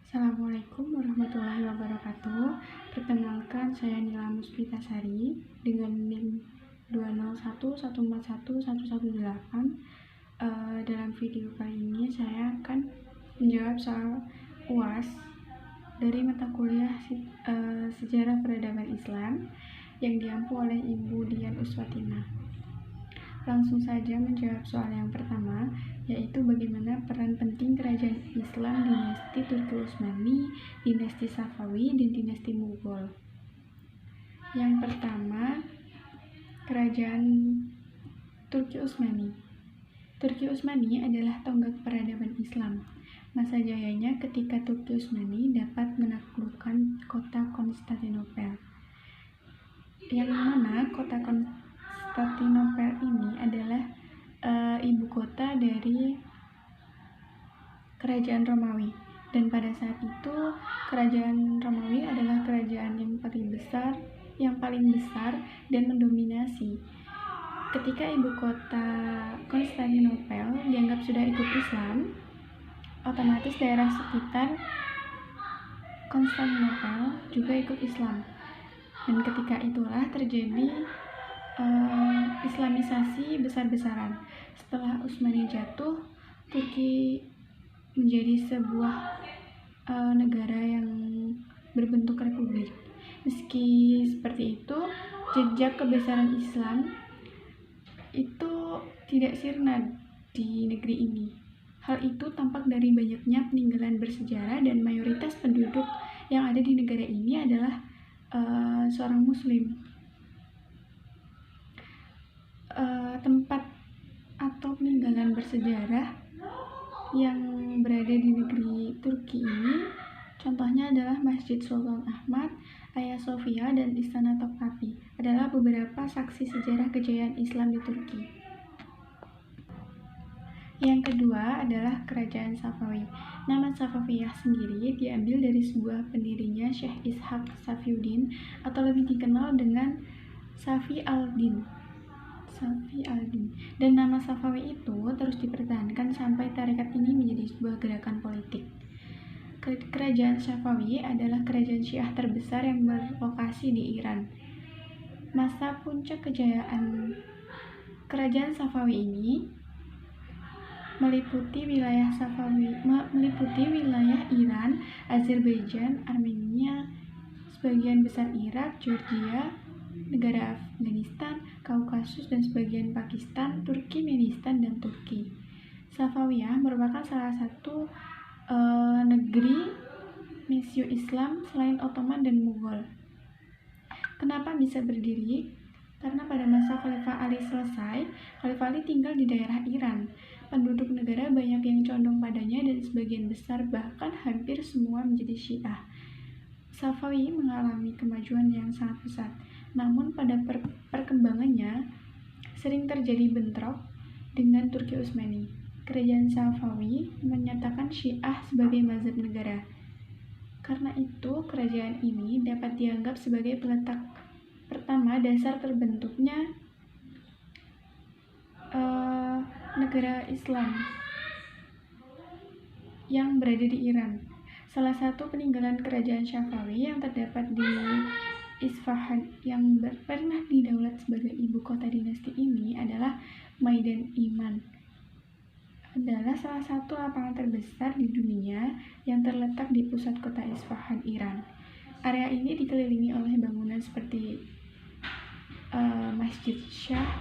Assalamualaikum warahmatullahi wabarakatuh. Perkenalkan, saya Nila Musbitasari dengan NIM 201141118. Dalam video kali ini saya akan menjawab soal UAS dari mata kuliah Sejarah Peradaban Islam yang diampu oleh Ibu Dian Uswatina. Langsung saja menjawab soal yang pertama, yaitu bagaimana peran penting kerajaan Islam dinasti Turki Utsmani, dinasti Safawi, dan dinasti Mughal. Yang pertama, kerajaan Turki Utsmani. Turki Utsmani adalah tonggak peradaban Islam. Masa jayanya ketika Turki Utsmani dapat menaklukkan kota Konstantinopel. Yang mana kota Konstantinopel ini adalah ibu kota dari kerajaan Romawi, dan pada saat itu kerajaan Romawi adalah kerajaan yang paling besar dan mendominasi. Ketika ibu kota Konstantinopel dianggap sudah ikut Islam, otomatis daerah sekitar Konstantinopel juga ikut Islam, dan ketika itulah terjadi Islamisasi besar-besaran. Setelah Utsmani jatuh, Turki menjadi sebuah negara yang berbentuk republik. Meski seperti itu, jejak kebesaran Islam itu tidak sirna di negeri ini. Hal itu tampak dari banyaknya peninggalan bersejarah, dan mayoritas penduduk yang ada di negara ini adalah seorang Muslim. Tempat atau peninggalan bersejarah yang berada di negeri Turki ini contohnya adalah Masjid Sultan Ahmad, Hagia Sophia, dan Istana Topkapi adalah beberapa saksi sejarah kejayaan Islam di Turki. Yang kedua adalah kerajaan Safawi. Nama Safawiyah sendiri diambil dari sebuah pendirinya Syekh Ishaq Safiuddin, atau lebih dikenal dengan Safi al-Din. Dan nama Safawi itu terus dipertahankan sampai tarekat ini menjadi sebuah gerakan politik. Kerajaan Safawi adalah kerajaan Syiah terbesar yang berlokasi di Iran. Masa puncak kejayaan kerajaan Safawi ini meliputi wilayah Iran, Azerbaijan, Armenia, sebagian besar Irak, Georgia, negara Afghanistan, Kaukasus, dan sebagian Pakistan, Turkmenistan, dan Turki. Safawiyah merupakan salah satu negeri mesiu Islam selain Ottoman dan Mughal. Kenapa bisa berdiri? Karena pada masa Khalifah Ali selesai, Khalifah Ali tinggal di daerah Iran. Penduduk negara banyak yang condong padanya, dan sebagian besar, bahkan hampir semua, menjadi Syiah. Safawi mengalami kemajuan yang sangat pesat. Namun pada perkembangannya sering terjadi bentrok dengan Turki Utsmani. Kerajaan Safawi menyatakan Syiah sebagai mazhab negara. Karena itu, kerajaan ini dapat dianggap sebagai peletak pertama dasar terbentuknya negara Islam yang berada di Iran. Salah satu peninggalan kerajaan Safawi yang terdapat di Isfahan yang pernah didaulat sebagai ibu kota dinasti ini adalah Maidan Iman. Adalah salah satu lapangan terbesar di dunia yang terletak di pusat kota Isfahan, Iran. Area ini dikelilingi oleh bangunan seperti Masjid Shah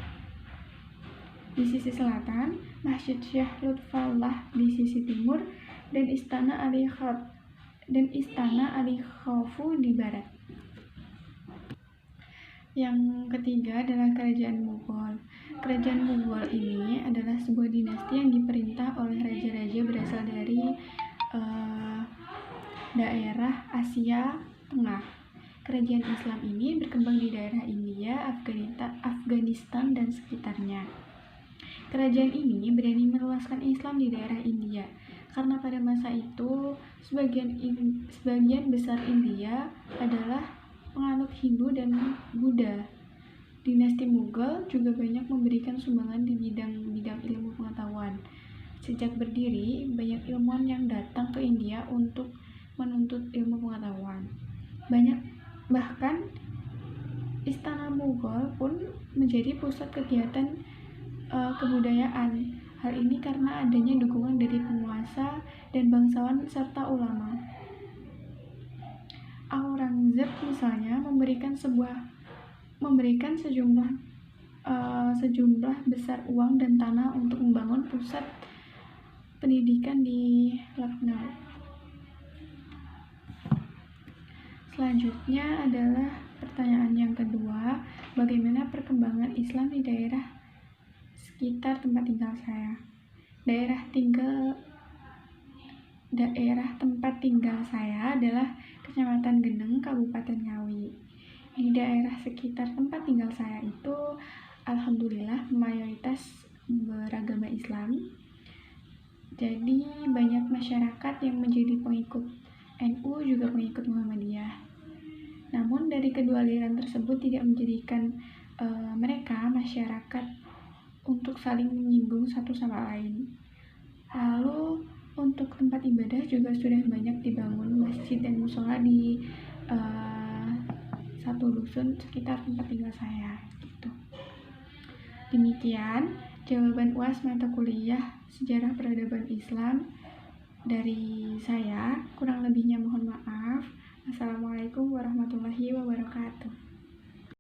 di sisi selatan, Masjid Syekh Lutfullah di sisi timur, dan Istana Ali Khawfu di barat. Yang ketiga adalah kerajaan Mughal. Kerajaan Mughal ini adalah sebuah dinasti yang diperintah oleh raja-raja berasal dari daerah Asia Tengah. Kerajaan Islam ini berkembang di daerah India, Afghanistan, dan sekitarnya. Kerajaan ini berani meluaskan Islam di daerah India, karena pada masa itu sebagian besar India adalah penganut Hindu dan Buddha. Dinasti Mughal juga banyak memberikan sumbangan di bidang ilmu pengetahuan. Sejak berdiri, banyak ilmuwan yang datang ke India untuk menuntut ilmu pengetahuan. Bahkan Istana Mughal pun menjadi pusat kegiatan kebudayaan. Hal ini karena adanya dukungan dari penguasa dan bangsawan serta ulama. Aurangzeb misalnya memberikan sejumlah besar uang dan tanah untuk membangun pusat pendidikan di Lucknow. Selanjutnya adalah pertanyaan yang kedua, bagaimana perkembangan Islam di daerah sekitar tempat tinggal saya? Daerah tempat tinggal saya adalah Kecamatan Geneng, Kabupaten Ngawi. Di daerah sekitar tempat tinggal saya itu alhamdulillah mayoritas beragama Islam. Jadi banyak masyarakat yang menjadi pengikut NU juga pengikut Muhammadiyah. Namun dari kedua aliran tersebut tidak menjadikan mereka masyarakat untuk saling menyinggung satu sama lain. Lalu untuk tempat ibadah juga sudah banyak dibangun masjid dan musola di satu dusun sekitar tempat tinggal saya. Gitu. Demikian jawaban UAS mata kuliah Sejarah Peradaban Islam dari saya. Kurang lebihnya mohon maaf. Assalamualaikum warahmatullahi wabarakatuh.